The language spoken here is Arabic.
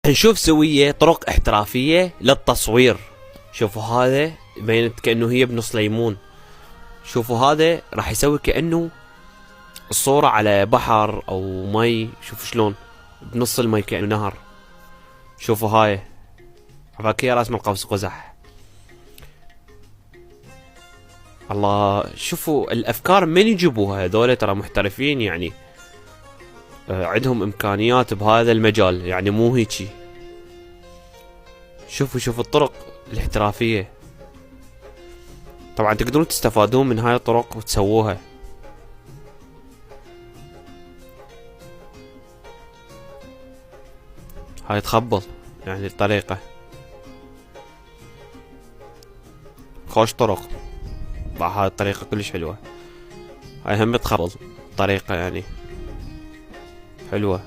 نشوف سوية طرق احترافية للتصوير. شوفوا هذا بينت كأنه هي بنص ليمون. شوفوا هذا راح يسوي كأنه الصورة على بحر او مي. شوفوا شلون بنص المي كأنه نهر. شوفوا هاي عفاكية راس من قوس قزح. الله، شوفوا الافكار من يجيبوها هذول، ترى محترفين يعني. عندهم امكانيات بهذا المجال يعني، مو هيجي. شوفوا الطرق الاحترافية. طبعا تقدرون تستفادون من هاي الطرق وتسووها. هاي تخبل يعني الطريقة. خوش طرق. هاي الطريقة كلش حلوة. هاي هم تخبل طريقة يعني حلوة.